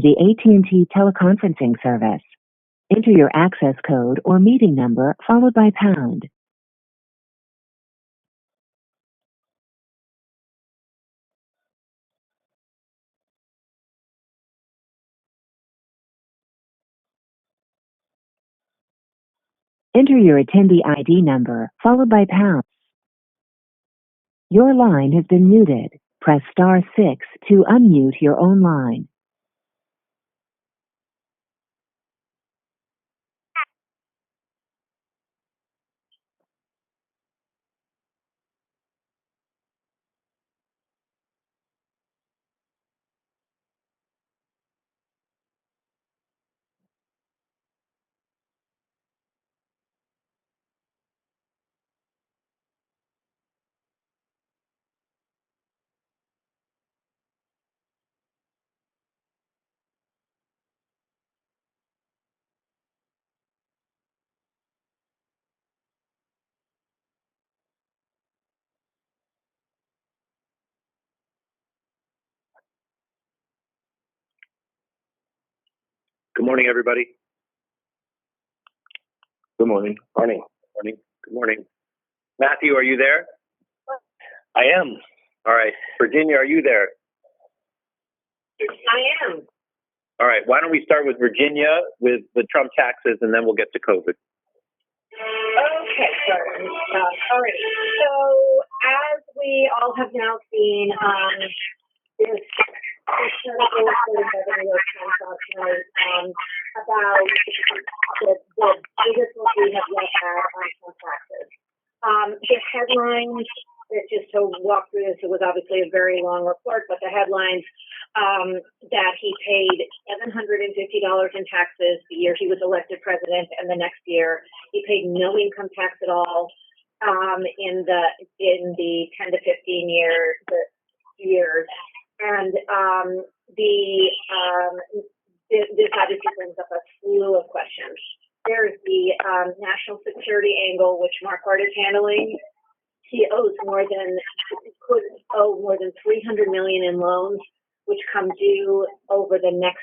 the AT&T teleconferencing service. Enter your access code or meeting number followed by pound. Enter your attendee ID number followed by pound. Your line has been muted. Press star 6 to unmute your own line. Good morning, everybody. Good morning. Morning. Morning. Good morning. Matthew, are you there? I am. All right. Virginia, are you there? I am. All right. Why don't we start with Virginia with the Trump taxes, and then we'll get to COVID. Okay, sorry. All right. So, as we all have now seen, this incredible revenue about the biggest one we have yet had on Trump taxes. The headlines, just to walk through this, it was obviously a very long report, but the headlines that he paid $750 in taxes the year he was elected president, and the next year he paid no income tax at all in the 10 to 15 years. And this obviously brings up a slew of questions. There's the national security angle, which Marquardt is handling. He could owe more than $300 million in loans, which come due over the next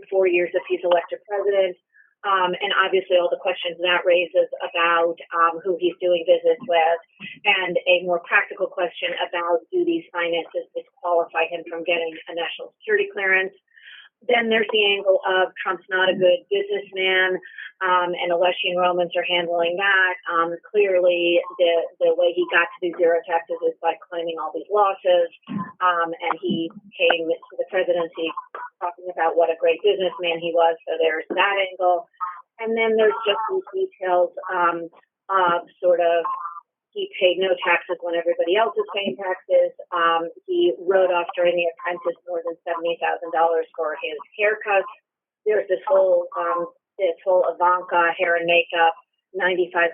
4 years if he's elected president. And obviously all the questions that raises about who he's doing business with, and a more practical question about, do these finances disqualify him from getting a national security clearance? Then there's the angle of Trump's not a good businessman, and Aleshi and Romans are handling that. Clearly, the way he got to do zero taxes is by claiming all these losses, and he came to the presidency talking about what a great businessman he was, so there's that angle. And then there's just these details of sort of, he paid no taxes when everybody else is paying taxes. He wrote off during The Apprentice more than $70,000 for his haircuts. There's this whole Ivanka hair and makeup, $95,000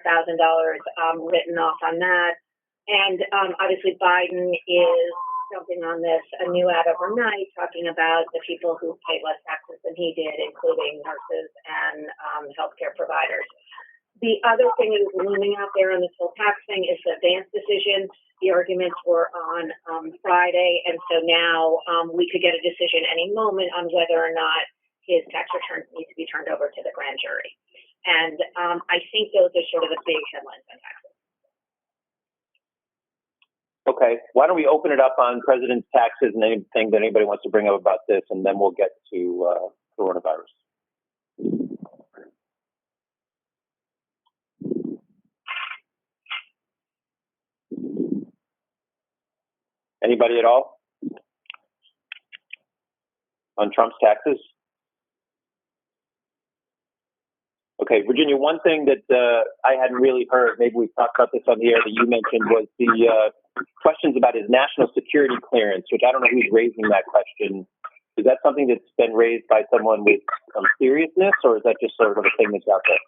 written off on that. And obviously Biden is jumping on this, a new ad overnight, talking about the people who pay less taxes than he did, including nurses and healthcare providers. The other thing that is looming out there on this whole tax thing is the Vance decision. The arguments were on Friday, and so now we could get a decision any moment on whether or not his tax returns need to be turned over to the grand jury. And I think those are sort of the big headlines on taxes. Okay. Why don't we open it up on president's taxes and anything that anybody wants to bring up about this, and then we'll get to coronavirus. Anybody at all on Trump's taxes? Okay, Virginia, one thing that I hadn't really heard, maybe we've talked about this on the air, that you mentioned was the questions about his national security clearance, which I don't know who's raising that question. Is that something that's been raised by someone with some seriousness, or is that just sort of a thing that's out there?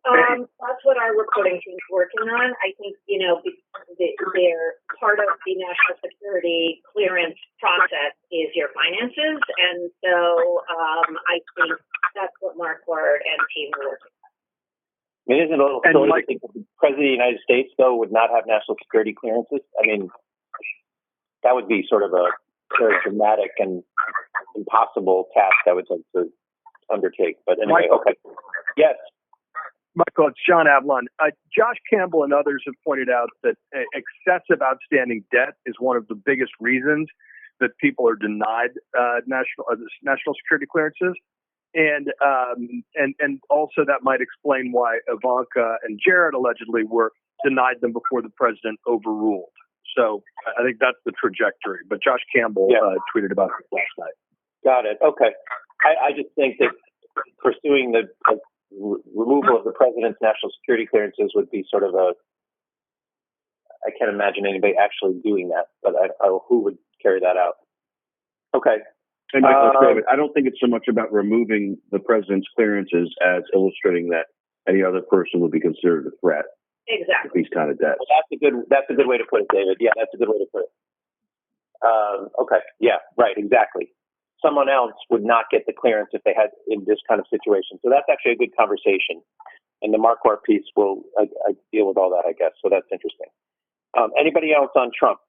That's what our reporting team's working on. I think, they're part of the national security clearance process is your finances. And so I think that's what Marquardt and team are working on. I mean, isn't it a little silly to think that the President of the United States, though, would not have national security clearances? I mean, that would be sort of a very dramatic and impossible task I would think to undertake. But anyway, Michael, okay. Yes. Michael, it's Sean Avalon. Josh Campbell and others have pointed out that excessive outstanding debt is one of the biggest reasons that people are denied national security clearances. And also that might explain why Ivanka and Jared allegedly were denied them before the president overruled. So I think that's the trajectory. But Josh Campbell tweeted about it last night. Got it. Okay. I just think that pursuing the removal of the president's national security clearances would be sort of I can't imagine anybody actually doing that, but who would carry that out? Okay. And Michael, David, I don't think it's so much about removing the president's clearances as illustrating that any other person would be considered a threat. Exactly. With these kind of debts. Well, that's a good way to put it, David. Yeah, that's a good way to put it. Okay. Yeah. Right. Exactly. Someone else would not get the clearance if they had in this kind of situation. So that's actually a good conversation. And the Marquardt piece will I deal with all that, I guess. So that's interesting. Anybody else on Trump?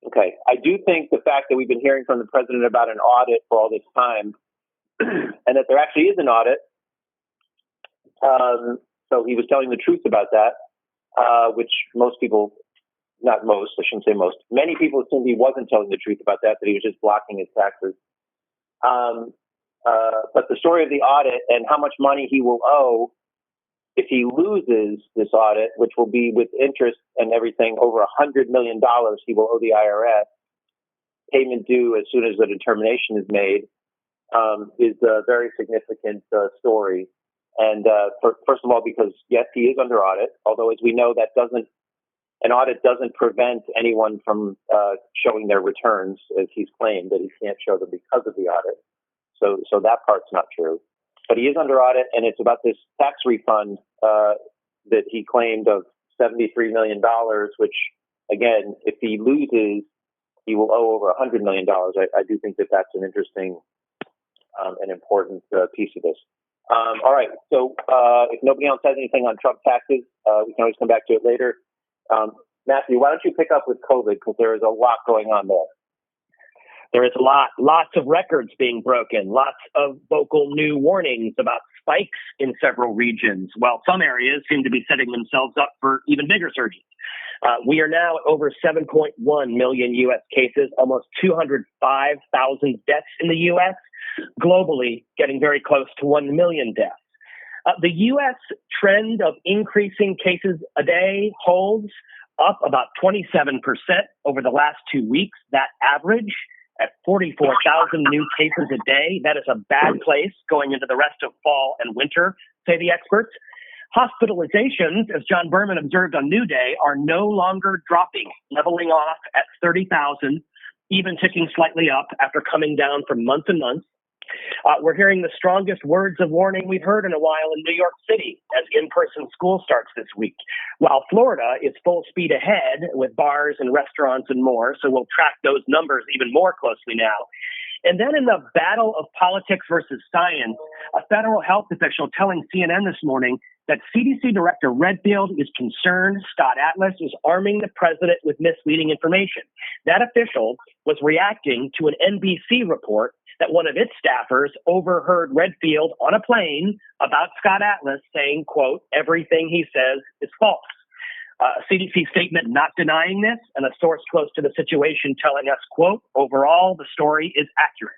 Okay. I do think the fact that we've been hearing from the president about an audit for all this time, and that there actually is an audit, so he was telling the truth about that, which most people, not most, I shouldn't say most, many people assumed he wasn't telling the truth about that he was just blocking his taxes. But the story of the audit and how much money he will owe if he loses this audit, which will be with interest and everything over $100 million, he will owe the IRS, payment due as soon as the determination is made, is a very significant story. And first of all, because yes, he is under audit, although as we know, an audit doesn't prevent anyone from showing their returns, as he's claimed that he can't show them because of the audit. So that part's not true. But he is under audit, and it's about this tax refund that he claimed of $73 million, which, again, if he loses, he will owe over $100 million. I do think that that's an interesting and important piece of this. All right, so if nobody else has anything on Trump taxes, we can always come back to it later. Matthew, why don't you pick up with COVID, because there is a lot going on there. There is lots of records being broken, lots of vocal new warnings about spikes in several regions, while some areas seem to be setting themselves up for even bigger surges. We are now at over 7.1 million U.S. cases, almost 205,000 deaths in the U.S., globally getting very close to 1 million deaths. The U.S. trend of increasing cases a day holds up about 27% over the last 2 weeks. That average at 44,000 new cases a day. That is a bad place going into the rest of fall and winter, say the experts. Hospitalizations, as John Berman observed on New Day, are no longer dropping, leveling off at 30,000, even ticking slightly up after coming down for months and months. We're hearing the strongest words of warning we've heard in a while in New York City as in-person school starts this week, while Florida is full speed ahead with bars and restaurants and more, so we'll track those numbers even more closely now. And then in the battle of politics versus science, a federal health official telling CNN this morning that CDC Director Redfield is concerned Scott Atlas is arming the president with misleading information. That official was reacting to an NBC report that one of its staffers overheard Redfield on a plane about Scott Atlas saying, quote, everything he says is false. A CDC statement not denying this, and a source close to the situation telling us, quote, overall, the story is accurate.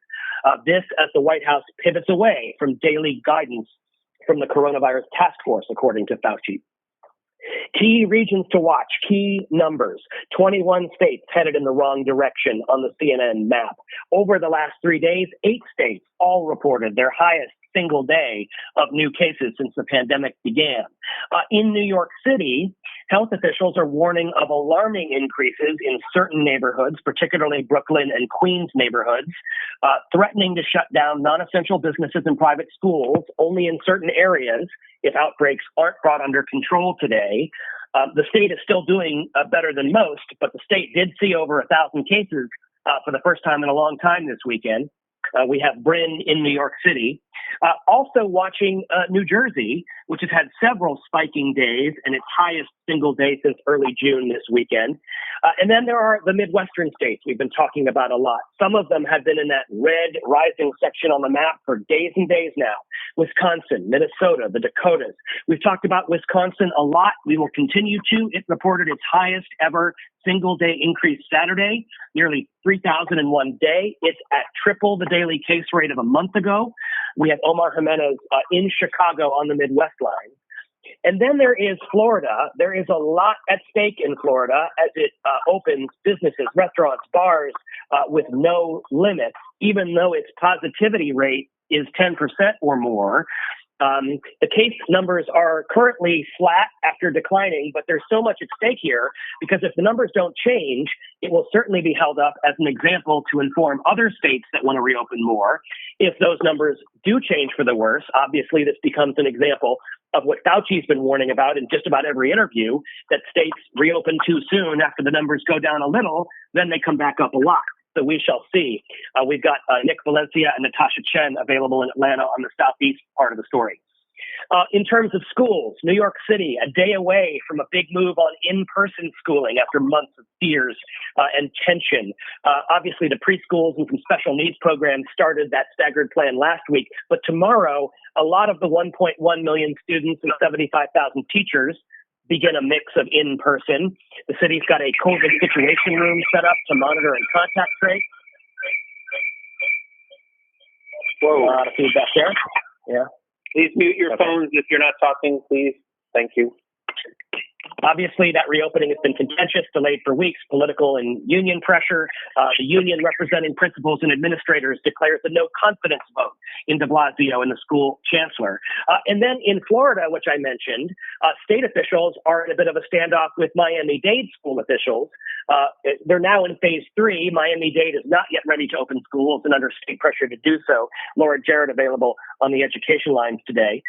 This as the White House pivots away from daily guidance from the coronavirus task force, according to Fauci. Key regions to watch, key numbers. 21 states headed in the wrong direction on the CNN map. Over the last 3 days, 8 states all reported their highest single day of new cases since the pandemic began. In New York City, health officials are warning of alarming increases in certain neighborhoods, particularly Brooklyn and Queens neighborhoods, threatening to shut down non-essential businesses and private schools only in certain areas if outbreaks aren't brought under control today. The state is still doing better than most, but the state did see over 1,000 cases for the first time in a long time this weekend. We have Bryn in New York City. Also watching New Jersey, which has had several spiking days and its highest single day since early June this weekend. And then there are the Midwestern states we've been talking about a lot. Some of them have been in that red rising section on the map for days and days now. Wisconsin, Minnesota, the Dakotas. We've talked about Wisconsin a lot. We will continue to. It reported its highest ever single day increase Saturday, nearly 3,000 in one day. It's at triple the daily case rate of a month ago. We have Omar Jimenez in Chicago on the Midwest line. And then there is Florida. There is a lot at stake in Florida as it opens businesses, restaurants, bars with no limits, even though its positivity rate is 10% or more. The case numbers are currently flat after declining, but there's so much at stake here because if the numbers don't change, it will certainly be held up as an example to inform other states that want to reopen more. If those numbers do change for the worse, obviously this becomes an example of what Fauci's been warning about in just about every interview, that states reopen too soon after the numbers go down a little, then they come back up a lot. So we shall see. We've got Nick Valencia and Natasha Chen available in Atlanta on the southeast part of the story. In terms of schools, New York City, a day away from a big move on in-person schooling after months of fears and tension. Obviously, the preschools and some special needs programs started that staggered plan last week. But tomorrow, a lot of the 1.1 million students and 75,000 teachers begin a mix of in-person. The city's got a COVID situation room set up to monitor and contact trace. Whoa. A lot of feedback there. Yeah. Please mute your phones if you're not talking, please. Thank you. Obviously, that reopening has been contentious, delayed for weeks, political and union pressure. The union representing principals and administrators declares a no confidence vote in de Blasio and the school chancellor. And then in Florida, which I mentioned, state officials are in a bit of a standoff with Miami-Dade school officials. They're now in phase 3. Miami-Dade is not yet ready to open schools and under state pressure to do so. Laura Jarrett available on the education lines today.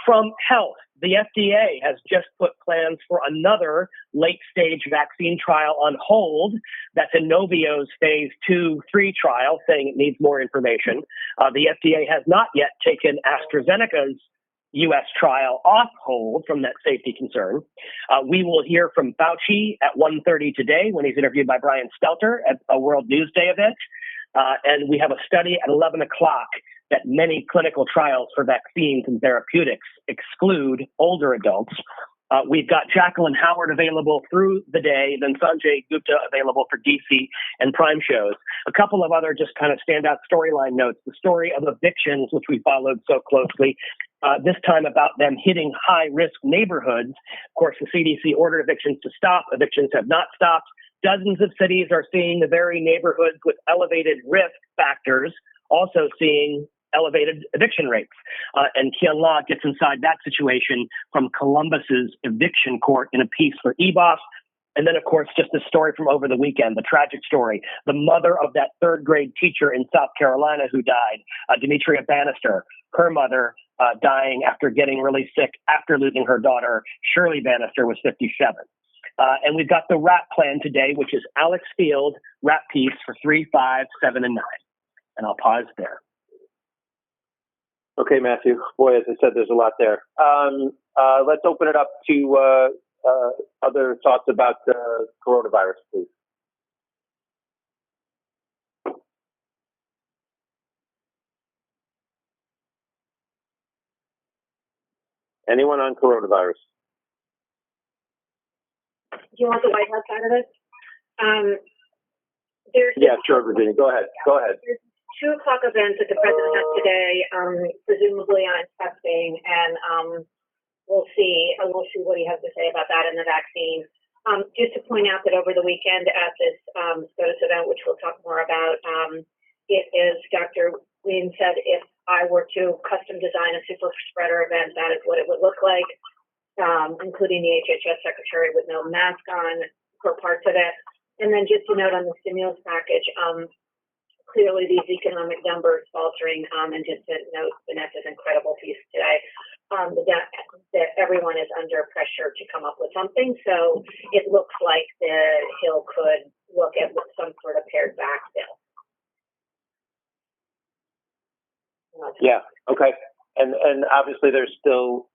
From health, the FDA has just put plans for another late-stage vaccine trial on hold. That's Inovio's phase 2/3 trial, saying it needs more information. The FDA has not yet taken AstraZeneca's U.S. trial off hold from that safety concern. We will hear from Fauci at 1:30 today when he's interviewed by Brian Stelter at a World News Day event. And we have a study at 11 o'clock that many clinical trials for vaccines and therapeutics exclude older adults. We've got Jacqueline Howard available through the day, then Sanjay Gupta available for DC and Prime shows. A couple of other just kind of standout storyline notes. The story of evictions, which we followed so closely, this time about them hitting high-risk neighborhoods. Of course, the CDC ordered evictions to stop. Evictions have not stopped. Dozens of cities are seeing the very neighborhoods with elevated risk factors also seeing elevated eviction rates. And Kian Law gets inside that situation from Columbus's eviction court in a piece for EBOS. And then, of course, just a story from over the weekend, the tragic story. The mother of that third grade teacher in South Carolina who died, Demetria Bannister, her mother dying after getting really sick after losing her daughter. Shirley Bannister was 57. And we've got the rap plan today, which is Alex Field rap piece for 3, 5, 7, and 9. And I'll pause there. Okay, Matthew. Boy, as I said, there's a lot there. Let's open it up to other thoughts about coronavirus, please. Anyone on coronavirus? Do you want the White House side of it? Yeah, sure, Virginia. Go ahead. There's 2 o'clock events that the president has today, presumably on testing, and we'll see what he has to say about that and the vaccine. Just to point out that over the weekend at this SCOTUS event, which we'll talk more about, it is Dr. Wein said, if I were to custom design a super spreader event, that is what it would look like, including the HHS secretary with no mask on for parts of it. And then just to note on the stimulus package, clearly these economic numbers faltering, and just to note Vanessa's incredible piece today, that everyone is under pressure to come up with something. So it looks like the Hill could look at some sort of pared back bill. Yeah. Okay. And obviously there's still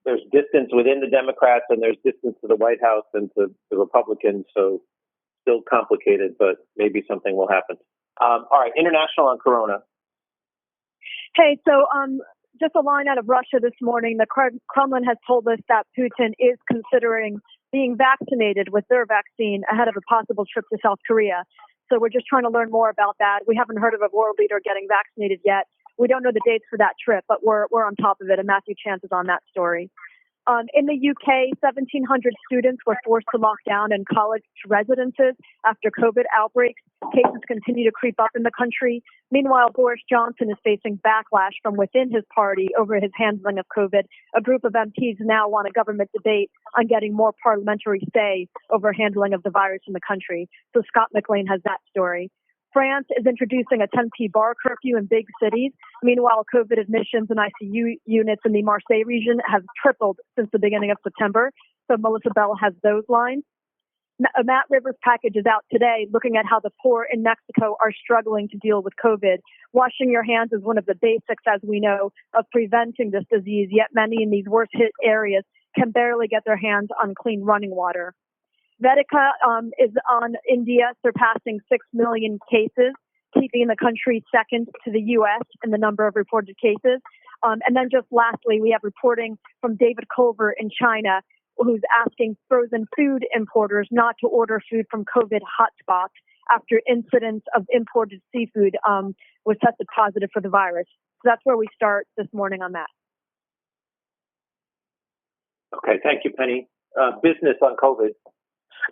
there's distance within the Democrats and there's distance to the White House and to the Republicans. So still complicated, but maybe something will happen. All right. International on Corona. Hey, so just a line out of Russia this morning. The Kremlin has told us that Putin is considering being vaccinated with their vaccine ahead of a possible trip to South Korea. So we're just trying to learn more about that. We haven't heard of a world leader getting vaccinated yet. We don't know the dates for that trip, but we're on top of it. And Matthew Chance is on that story. In the UK, 1,700 students were forced to lock down in college residences after COVID outbreaks. Cases continue to creep up in the country. Meanwhile, Boris Johnson is facing backlash from within his party over his handling of COVID. A group of MPs now want a government debate on getting more parliamentary say over handling of the virus in the country. So Scott McLean has that story. France is introducing a 10p bar curfew in big cities. Meanwhile, COVID admissions and ICU units in the Marseille region have tripled since the beginning of September. So Melissa Bell has those lines. A Matt Rivers package is out today looking at how the poor in Mexico are struggling to deal with COVID. Washing your hands is one of the basics, as we know, of preventing this disease, yet many in these worst hit areas can barely get their hands on clean running water. Veritas is on India, surpassing 6 million cases, keeping the country second to the U.S. in the number of reported cases. And then just lastly, we have reporting from David Culver in China, who's asking frozen food importers not to order food from COVID hotspots after incidents of imported seafood was tested positive for the virus. So that's where we start this morning on that. Okay. Thank you, Penny. Business on COVID.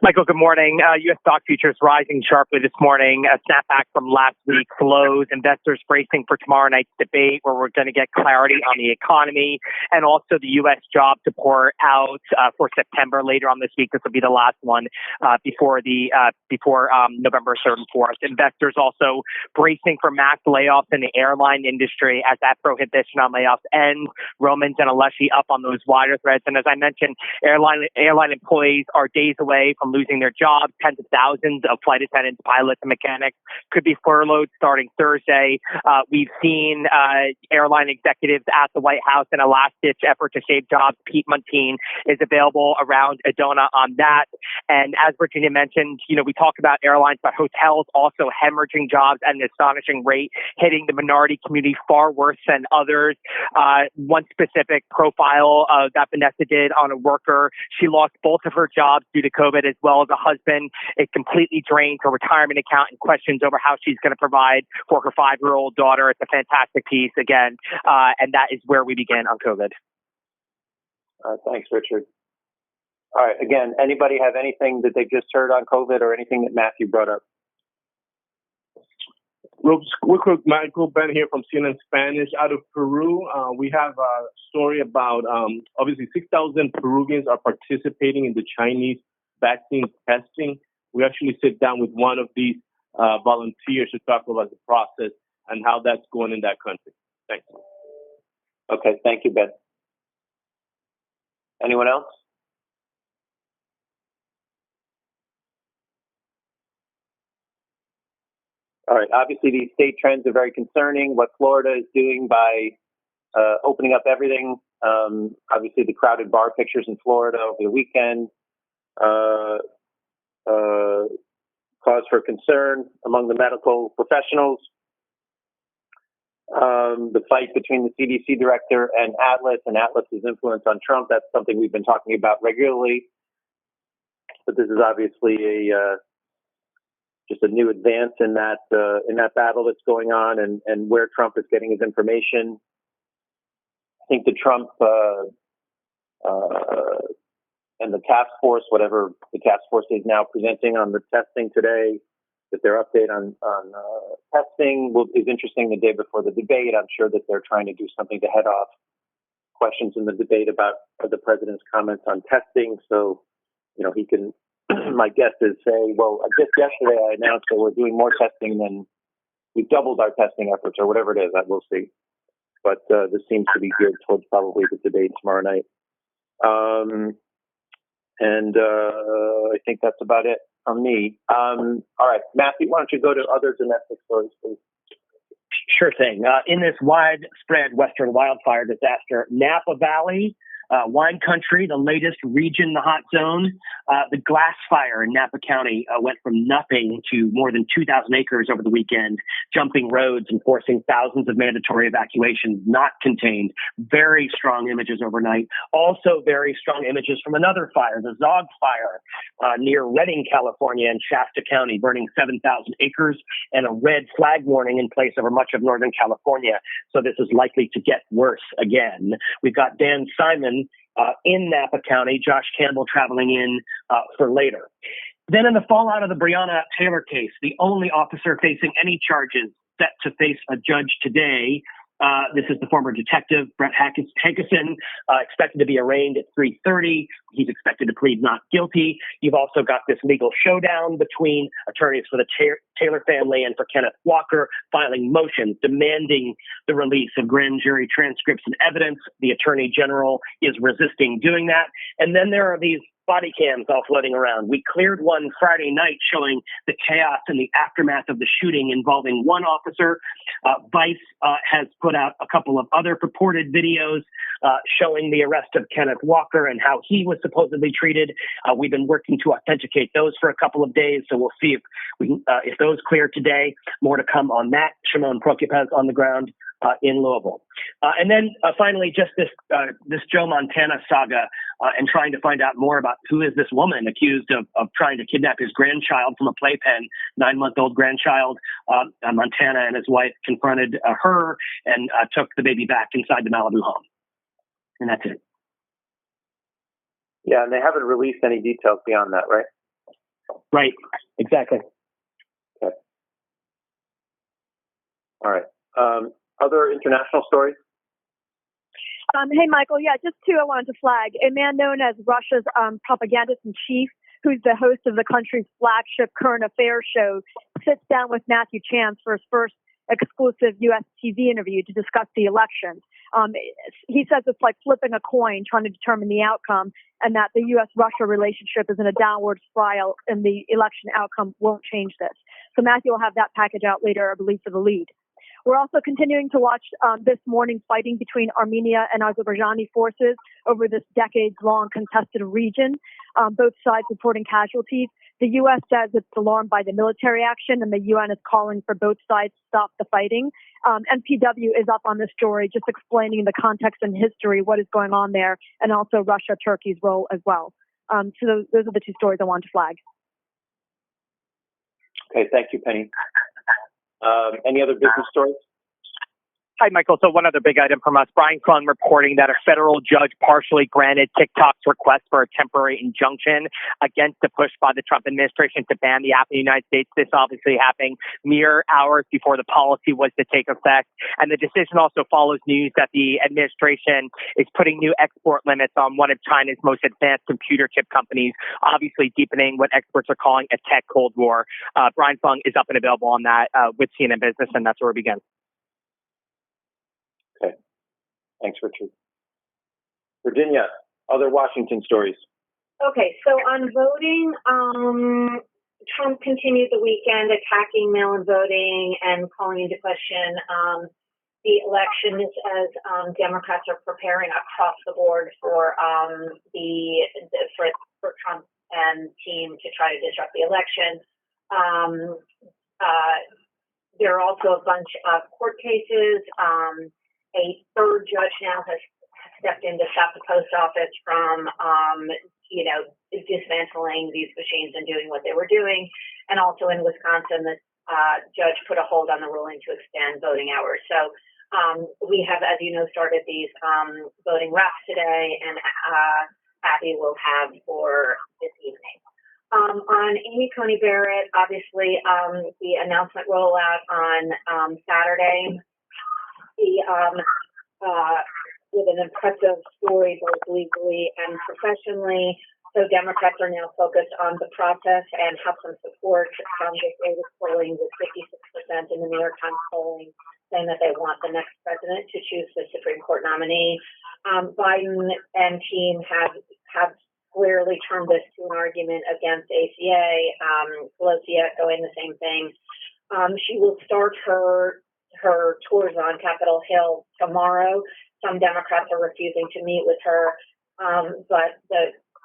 Michael, good morning. U.S. stock futures rising sharply this morning. A snapback from last week's lows. Investors bracing for tomorrow night's debate, where we're going to get clarity on the economy and also the U.S. job report out for September later on this week. This will be the last one before November 3rd and 4th. Investors also bracing for mass layoffs in the airline industry as that prohibition on layoffs ends. Romans and Alessi up on those wider threads. And as I mentioned, airline employees are days away from losing their jobs. Tens of thousands of flight attendants, pilots, and mechanics could be furloughed starting Thursday. We've seen airline executives at the White House in a last-ditch effort to save jobs. Pete Montine is available around Adona on that. And as Virginia mentioned, we talk about airlines, but hotels also hemorrhaging jobs at an astonishing rate, hitting the minority community far worse than others. One specific profile that Vanessa did on a worker, she lost both of her jobs due to COVID, as well as a husband. It completely drained her retirement account and questions over how she's going to provide for her 5-year-old daughter. It's a fantastic piece again. And that is where we begin on COVID. Thanks, Richard. All right. Again, anybody have anything that they just heard on COVID or anything that Matthew brought up? Real quick, Michael, Ben here from CNN Spanish. Out of Peru, we have a story about, obviously, 6,000 Peruvians are participating in the Chinese vaccine testing. We actually sit down with one of these volunteers to talk about the process and how that's going in that country. Thanks. Okay, thank you, Ben. Anyone else? All right, obviously these state trends are very concerning. What Florida is doing by opening up everything, obviously the crowded bar pictures in Florida over the weekend, cause for concern among the medical professionals. The fight between the CDC director and Atlas's influence on Trump, that's something we've been talking about regularly. But this is obviously just a new advance in that battle that's going on and where Trump is getting his information. I think the Trump and the task force, whatever the task force is now presenting on the testing today, that their update on testing is interesting the day before the debate. I'm sure that they're trying to do something to head off questions in the debate about the president's comments on testing. So, he can, my guess is say, well, just yesterday I announced that we're doing more testing than we've doubled our testing efforts or whatever it is. We'll see. But this seems to be geared towards probably the debate tomorrow night. I think that's about it from me. All right, Matthew, why don't you go to other domestic stories, please? Sure thing. In this widespread western wildfire disaster, Napa Valley, wine country, the latest region in the hot zone, the glass fire in Napa County went from nothing to more than 2,000 acres over the weekend, jumping roads and forcing thousands of mandatory evacuations not contained. Very strong images overnight. Also very strong images from another fire, the Zog fire near Redding, California, in Shasta County, burning 7,000 acres and a red flag warning in place over much of Northern California. So this is likely to get worse again. We've got Dan Simon in Napa County, Josh Campbell traveling in for later. Then in the fallout of the Breonna Taylor case, the only officer facing any charges set to face a judge today. This is the former detective, Brett Hankerson, expected to be arraigned at 3:30. He's expected to plead not guilty. You've also got this legal showdown between attorneys for the Taylor family and for Kenneth Walker, filing motions demanding the release of grand jury transcripts and evidence. The attorney general is resisting doing that. And then there are these body cams all floating around. We cleared one Friday night showing the chaos and the aftermath of the shooting involving one officer. Vice has put out a couple of other purported videos showing the arrest of Kenneth Walker and how he was supposedly treated. We've been working to authenticate those for a couple of days, so we'll see if those clear today. More to come on that. Shimon Prokupez on the ground in Louisville. And then finally, just this Joe Montana saga and trying to find out more about who is this woman accused of trying to kidnap his grandchild from a playpen, 9-month-old grandchild. Montana and his wife confronted her and took the baby back inside the Malibu home. And that's it. Yeah, and they haven't released any details beyond that, right? Right, exactly. Okay. All right. Other international stories? Hey, Michael. Yeah, just two I wanted to flag. A man known as Russia's propagandist in chief, who's the host of the country's flagship current affairs show, sits down with Matthew Chance for his first exclusive U.S. TV interview to discuss the election. He says it's like flipping a coin, trying to determine the outcome, and that the U.S.-Russia relationship is in a downward spiral, and the election outcome won't change this. So Matthew will have that package out later, I believe, for the lead. We're also continuing to watch this morning fighting between Armenia and Azerbaijani forces over this decades-long contested region, both sides reporting casualties. The U.S. says it's alarmed by the military action, and the UN is calling for both sides to stop the fighting. NPW is up on this story, just explaining the context and history, what is going on there, and also Russia-Turkey's role as well. So those are the two stories I wanted to flag. Okay, thank you, Penny. Any other business stories? Hi, Michael. So one other big item from us. Brian Klung reporting that a federal judge partially granted TikTok's request for a temporary injunction against the push by the Trump administration to ban the app in the United States. This obviously happening mere hours before the policy was to take effect. And the decision also follows news that the administration is putting new export limits on one of China's most advanced computer chip companies, obviously deepening what experts are calling a tech Cold War. Brian Klung is up and available on that with CNN Business, and that's where we begin. Okay. Thanks, Richard. Virginia, other Washington stories. Okay, so on voting, Trump continued the weekend attacking mail-in voting and calling into question the elections as Democrats are preparing across the board for Trump and team to try to disrupt the election. There are also a bunch of court cases. A third judge now has stepped in to stop the post office from, dismantling these machines and doing what they were doing. And also in Wisconsin, the judge put a hold on the ruling to extend voting hours. So we have, as you know, started these voting wraps today, and Abby will have for this evening. On Amy Coney Barrett, obviously, the announcement rollout on Saturday. With an impressive story both legally and professionally. So Democrats are now focused on the process and have some support from this latest polling with 56% in the New York Times polling saying that they want the next president to choose the Supreme Court nominee. Biden and team have squarely turned this to an argument against ACA. Pelosi echoing the same thing. She will start her her tours on Capitol Hill tomorrow. Some Democrats are refusing to meet with her, but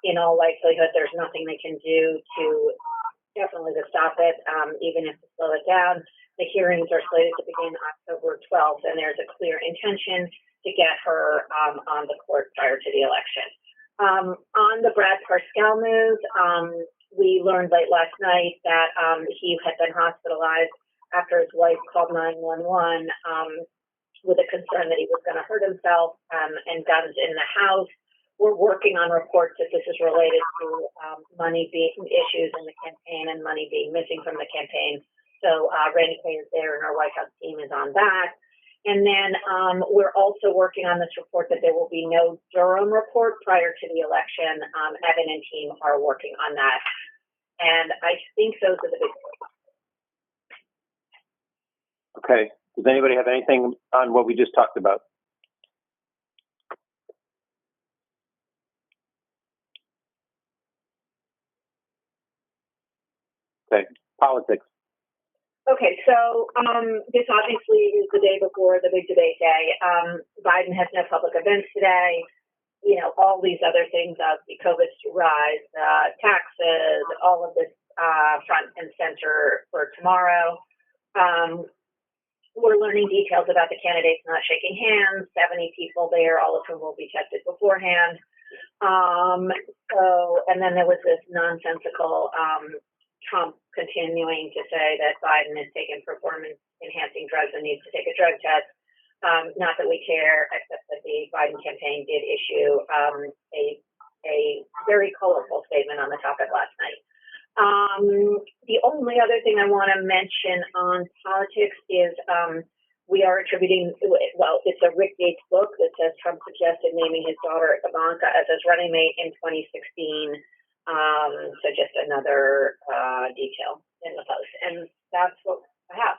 in all likelihood, there's nothing they can do to stop it, even if to slow it down. The hearings are slated to begin October 12th, and there's a clear intention to get her on the court prior to the election. On the Brad Parscale news, we learned late last night that he had been hospitalized after his wife called 911 with a concern that he was going to hurt himself and guns in the house. We're working on reports that this is related to money being issues in the campaign and money being missing from the campaign. So Randy Quain is there, and our White House team is on that. And then we're also working on this report that there will be no Durham report prior to the election. Evan and team are working on that. And I think those are the big ones. Okay. Does anybody have anything on what we just talked about? Okay. Politics. Okay, so this obviously is the day before the big debate day. Biden has no public events today. You know, all these other things of the COVID rise, taxes, all of this front and center for tomorrow. We're learning details about the candidates not shaking hands, 70 people there, all of whom will be tested beforehand. And then there was this nonsensical Trump continuing to say that Biden is taking performance-enhancing drugs and needs to take a drug test. Not that we care, except that the Biden campaign did issue a very colorful statement on the topic last night. The only other thing I want to mention on politics is we are attributing, well, it's a Rick Gates book that says Trump suggested naming his daughter Ivanka as his running mate in 2016. So just another detail in the post. And that's what I have.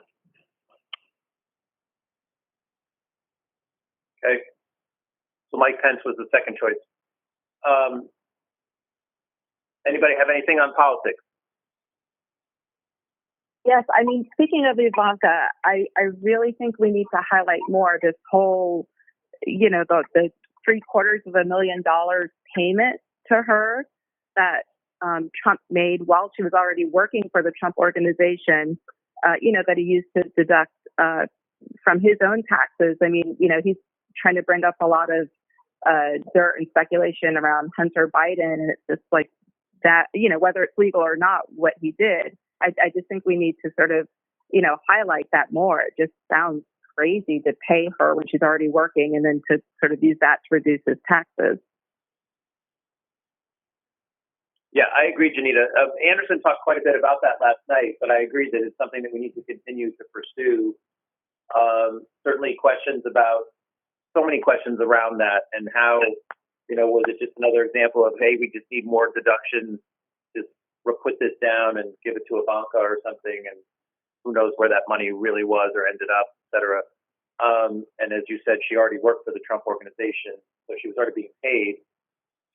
Okay. So Mike Pence was the second choice. Anybody have anything on politics? Yes, I mean, speaking of Ivanka, I really think we need to highlight more this whole, you know, the $750,000 payment to her that Trump made while she was already working for the Trump organization, you know, that he used to deduct from his own taxes. I mean, you know, he's trying to bring up a lot of dirt and speculation around Hunter Biden, and it's just like that, you know, whether it's legal or not, what he did. I just think we need to sort of, you know, highlight that more. It just sounds crazy to pay her when she's already working and then to sort of use that to reduce his taxes. Yeah, I agree, Janita. Anderson talked quite a bit about that last night, but I agree that it's something that we need to continue to pursue. Certainly so many questions around that, and how, you know, was it just another example of, hey, we just need more deductions, just put this down and give it to Ivanka or something, and who knows where that money really was or ended up, et cetera. And as you said, she already worked for the Trump organization, so she was already being paid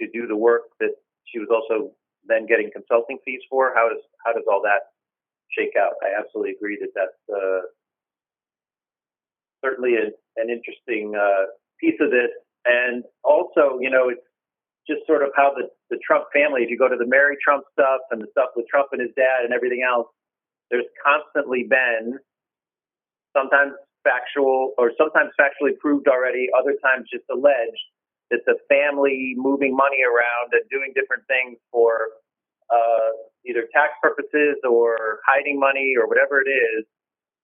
to do the work that she was also then getting consulting fees for. How does all that shake out? I absolutely agree that that's certainly an interesting piece of this. And also, you know, it's just sort of how the Trump family, if you go to the Mary Trump stuff and the stuff with Trump and his dad and everything else, there's constantly been sometimes factual or sometimes factually proved already, other times just alleged, that the family moving money around and doing different things for either tax purposes or hiding money or whatever it is,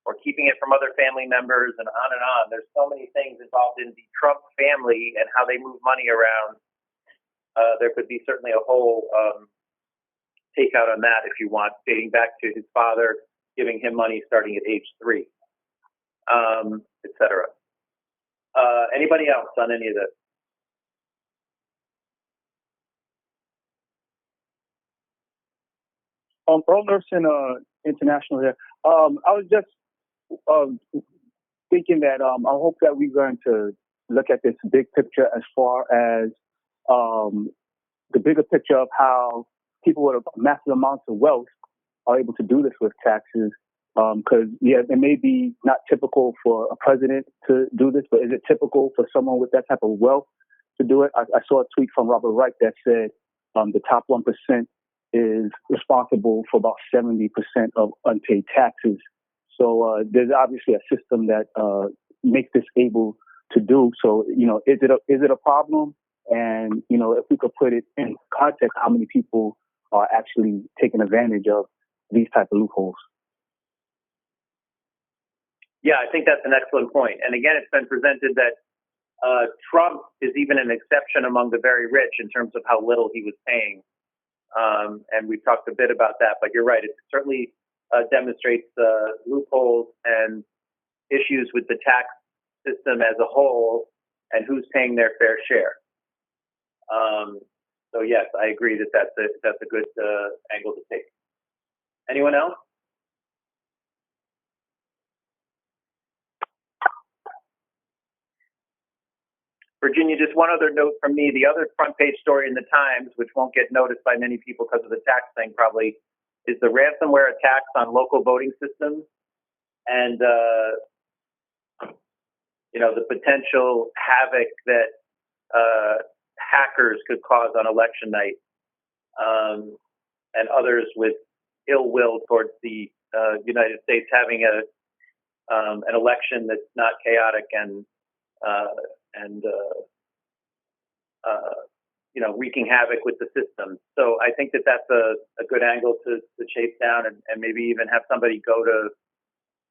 or keeping it from other family members and on and on. There's so many things involved in the Trump family and how they move money around. There could be certainly a whole takeout on that if you want, dating back to his father giving him money starting at age 3, et cetera. Anybody else on any of this? Earl Nursing International here. I was just thinking that I hope that we're going to look at this big picture as far as the bigger picture of how people with massive amounts of wealth are able to do this with taxes. Because, yeah, it may be not typical for a president to do this, but is it typical for someone with that type of wealth to do it? I saw a tweet from Robert Reich that said the top 1% is responsible for about 70% of unpaid taxes. So there's obviously a system that makes this able to do. So, is it a problem? And, if we could put it in context, how many people are actually taking advantage of these type of loopholes? Yeah, I think that's an excellent point. And again, it's been presented that Trump is even an exception among the very rich in terms of how little he was paying. And we've talked a bit about that, but you're right. It certainly demonstrates loopholes and issues with the tax system as a whole and who's paying their fair share. So yes, I agree that that's a good angle to take. Anyone else? Virginia, just one other note from me. The other front page story in the Times, which won't get noticed by many people because of the tax thing probably, is the ransomware attacks on local voting systems and, the potential havoc that hackers could cause on election night and others with ill will towards the United States having an election that's not chaotic and wreaking havoc with the system. So I think that that's a good angle to chase down and maybe even have somebody go to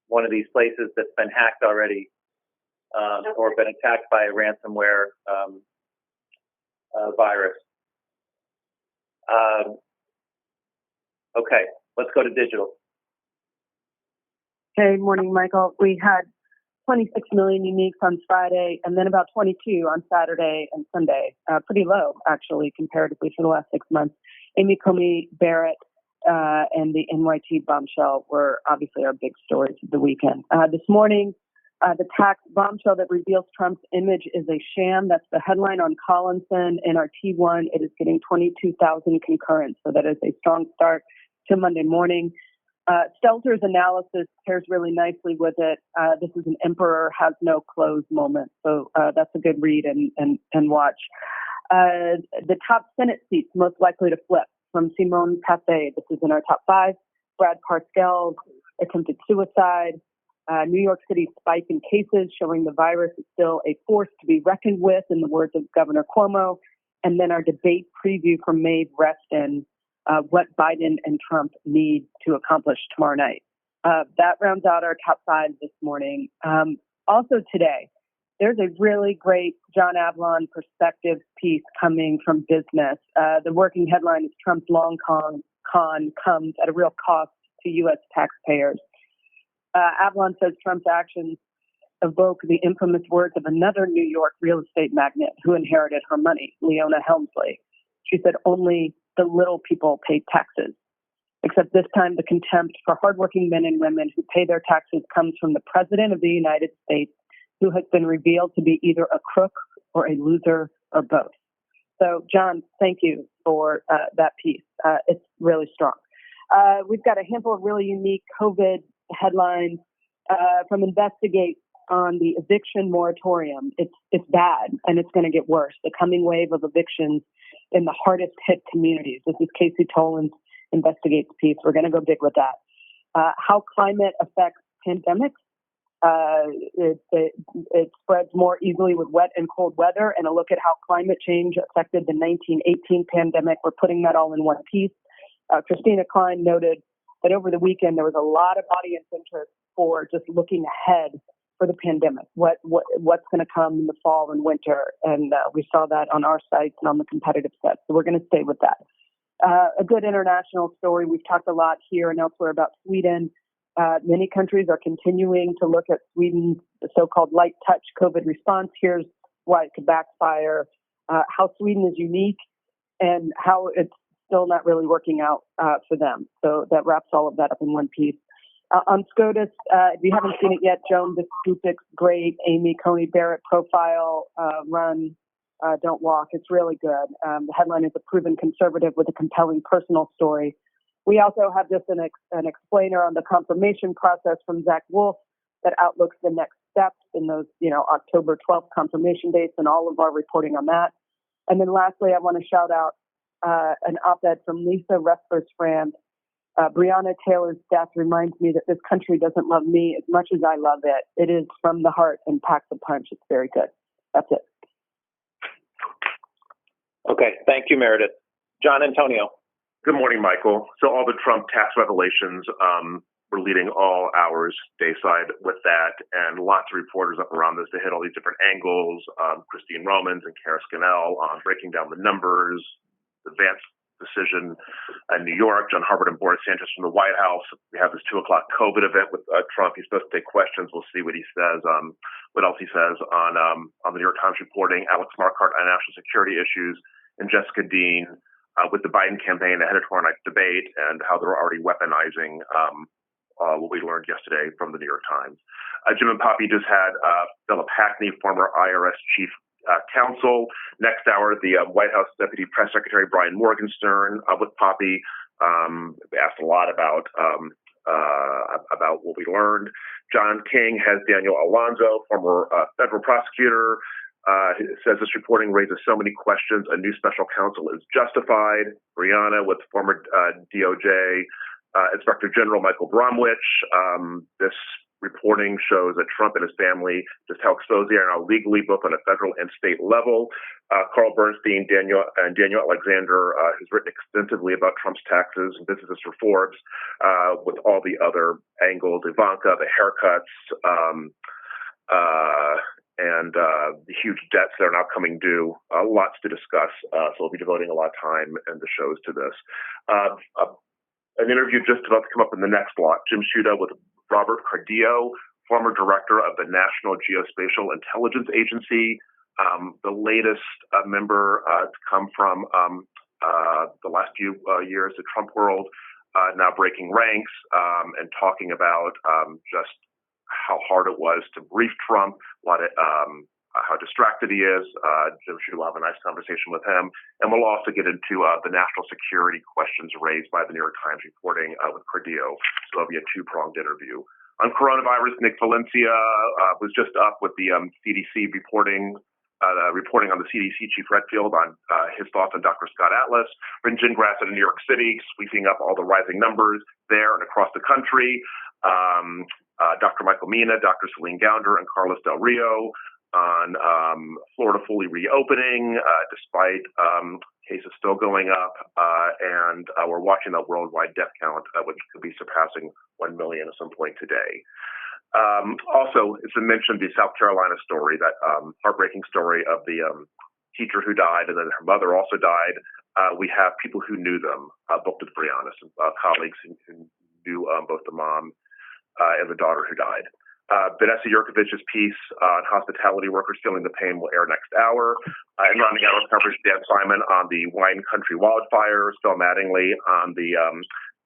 one of these places that's been hacked already or been attacked by a ransomware virus. Okay, let's go to digital. Hey, morning, Michael. We had 26 million uniques on Friday, and then about 22 on Saturday and Sunday. Pretty low, actually, comparatively for the last 6 months. Amy Coney Barrett and the NYT bombshell were obviously our big stories of the weekend. This morning, the tax bombshell that reveals Trump's image is a sham. That's the headline on Collinson in our T1. It is getting 22,000 concurrents, so that is a strong start to Monday morning. Stelter's analysis pairs really nicely with it. This is an emperor has no clothes moment, so that's a good read and watch. The top Senate seats most likely to flip from Simone Pathé. This is in our top 5. Brad Parscale, attempted suicide. New York City spike in cases showing the virus is still a force to be reckoned with, in the words of Governor Cuomo. And then our debate preview from Maeve Reston, what Biden and Trump need to accomplish tomorrow night. That rounds out our top 5 this morning. Also today, there's a really great John Avlon perspective piece coming from business. The working headline is Trump's long con comes at a real cost to U.S. taxpayers. Avlon says Trump's actions evoke the infamous words of another New York real estate magnate who inherited her money, Leona Helmsley. She said only the little people pay taxes. Except this time, the contempt for hardworking men and women who pay their taxes comes from the President of the United States, who has been revealed to be either a crook or a loser or both. So, John, thank you for that piece. It's really strong. We've got a handful of really unique COVID headlines from Investigate on the eviction moratorium. It's bad, and it's going to get worse. The coming wave of evictions in the hardest hit communities. This is Casey Toland's Investigates piece. We're going to go big with that. How climate affects pandemics. It spreads more easily with wet and cold weather, and a look at how climate change affected the 1918 pandemic. We're putting that all in one piece. Christina Klein noted that over the weekend there was a lot of audience interest for just looking ahead for the pandemic. What's going to come in the fall and winter, and we saw that on our sites and on the competitive set. So we're going to stay with that. A good international story. We've talked a lot here and elsewhere about Sweden. Many countries are continuing to look at Sweden's so-called light touch COVID response. Here's why it could backfire, how Sweden is unique, and how it's still not really working out for them. So that wraps all of that up in one piece. On SCOTUS, if you haven't seen it yet, Joan Biskupic's great Amy Coney Barrett profile, Run, Don't Walk. It's really good. The headline is a proven conservative with a compelling personal story. We also have just an explainer on the confirmation process from Zach Wolf that outlooks the next steps in those, October 12th confirmation dates and all of our reporting on that. And then lastly, I want to shout out an op-ed from Lisa Resper-Strand. Breonna Taylor's death reminds me that this country doesn't love me as much as I love it. It is from the heart and packs a punch. It's very good. That's it. Okay, thank you, Meredith. John Antonio. Good morning, Michael. So all the Trump tax revelations were leading all hours dayside with that, and lots of reporters up around this to hit all these different angles. Christine Romans and Kara Scannell breaking down the numbers, the Vance decision in New York, John Harvard and Boris Sanchez from the White House. We have this 2:00 COVID event with Trump. He's supposed to take questions. We'll see what he says. What else he says on the New York Times reporting, Alex Marquardt on national security issues, and Jessica Dean with the Biden campaign ahead of tomorrow night's debate and how they're already weaponizing what we learned yesterday from the New York Times. Jim and Poppy just had Philip Hackney, former IRS chief counsel. Next hour, the White House Deputy Press Secretary Brian Morgenstern with Poppy asked a lot about what we learned. John King has Daniel Alonzo, former federal prosecutor. Says this reporting raises so many questions. A new special counsel is justified. Brianna with former DOJ Inspector General Michael Bromwich. This reporting shows that Trump and his family, just how exposed they are now legally, both on a federal and state level. Carl Bernstein, Daniel Alexander has written extensively about Trump's taxes and businesses for Forbes, with all the other angles, Ivanka, the haircuts, and the huge debts that are now coming due. Lots to discuss, so we'll be devoting a lot of time and the shows to this. An interview just about to come up in the next block. Jim Sciutto with Robert Cardillo, former director of the National Geospatial Intelligence Agency, the latest member to come from the last few years, the Trump world, now breaking ranks and talking about just how hard it was to brief Trump, how distracted he is. Jim Sciutto will have a nice conversation with him. And we'll also get into the national security questions raised by the New York Times reporting with Cardillo. So it'll be a two-pronged interview. On coronavirus, Nick Valencia was just up with the CDC reporting on the CDC Chief Redfield on his thoughts on Dr. Scott Atlas. Rin Gingras in New York City, sweeping up all the rising numbers there and across the country. Dr. Michael Mina, Dr. Celine Gounder, and Carlos Del Rio on Florida fully reopening, despite cases still going up. And we're watching the worldwide death count, which could be surpassing 1 million at some point today. Also, it's been mentioned the South Carolina story, that heartbreaking story of the teacher who died, and then her mother also died. We have people who knew them, booked with Brianna, colleagues who knew both the mom and the daughter who died. Vanessa Yurkovich's piece on hospitality workers feeling the pain will air next hour. And rounding out our coverage, Dan Simon on the wine country wildfires, Phil Mattingly on the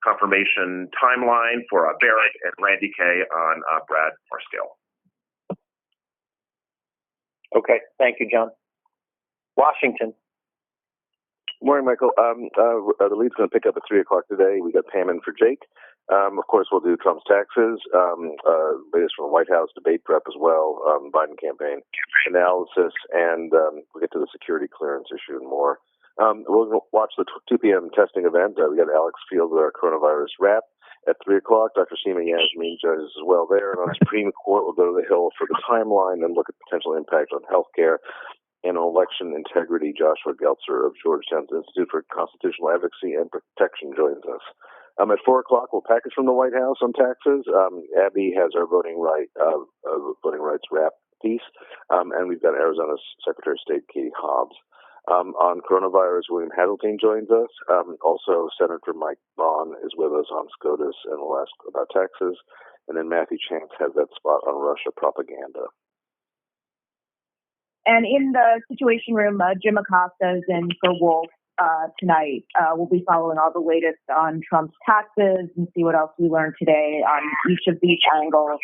confirmation timeline for Barrett, and Randy Kay on Brad Marscale. Okay, thank you, John. Washington. Morning, Michael. The lead's going to pick up at 3 o'clock today. We got Pam in for Jake. Of course, we'll do Trump's taxes, latest from the White House, debate prep as well, Biden campaign analysis, and we'll get to the security clearance issue and more. We'll watch the 2 p.m. testing event. We got Alex Field with our coronavirus wrap at 3 o'clock. Dr. Seema Yasmin judges as well there. And on Supreme Court, we'll go to the Hill for the timeline and look at potential impact on healthcare and election integrity. Joshua Geltzer of Georgetown's Institute for Constitutional Advocacy and Protection joins us. At 4 o'clock, we'll package from the White House on taxes. Abby has our voting rights wrap piece, and we've got Arizona's Secretary of State Katie Hobbs. On coronavirus, William Hazeltine joins us. Also, Senator Mike Vaughn is with us on SCOTUS, and we'll ask about taxes. And then Matthew Chance has that spot on Russia propaganda. And in the Situation Room, Jim Acosta is in for Wolf tonight. We'll be following all the latest on Trump's taxes and see what else we learned today on each of these angles,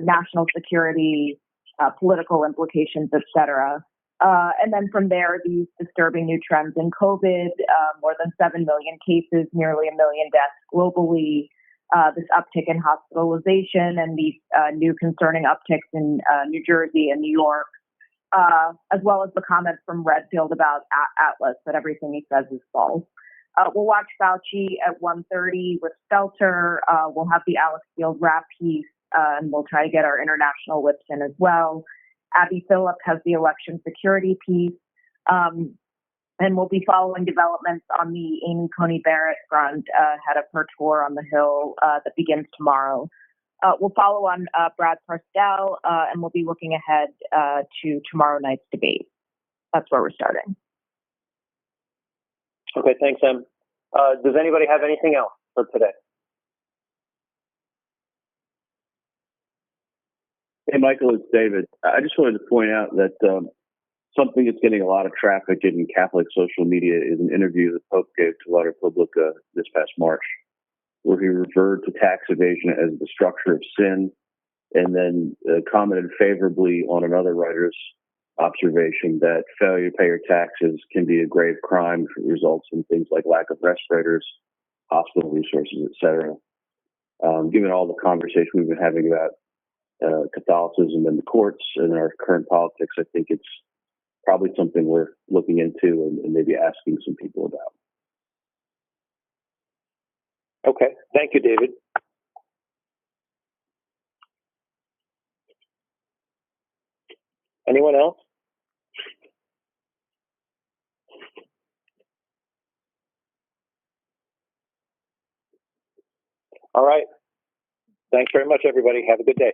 national security, political implications, etc. And then from there, these disturbing new trends in COVID, more than 7 million cases, nearly a million deaths globally, this uptick in hospitalization, and these new concerning upticks in New Jersey and New York, as well as the comments from Redfield about Atlas, that everything he says is false. We'll watch Fauci at 1:30 with Stelter. We'll have the Alex Field wrap piece, and we'll try to get our international whips in as well. Abby Phillip has the election security piece, and we'll be following developments on the Amy Coney Barrett front, head of her tour on the Hill that begins tomorrow. We'll follow on Brad Parscale, and we'll be looking ahead to tomorrow night's debate. That's where we're starting. Okay, thanks, Em. Does anybody have anything else for today? Hey, Michael, it's David. I just wanted to point out that something that's getting a lot of traffic in Catholic social media is an interview the Pope gave to La Repubblica this past March, where he referred to tax evasion as the structure of sin, and then commented favorably on another writer's observation that failure to pay your taxes can be a grave crime that results in things like lack of respirators, hospital resources, etc. Given all the conversation we've been having about Catholicism in the courts and our current politics, I think it's probably something we're looking into and maybe asking some people about. Okay, thank you, David. Anyone else? All right. Thanks very much, everybody. Have a good day.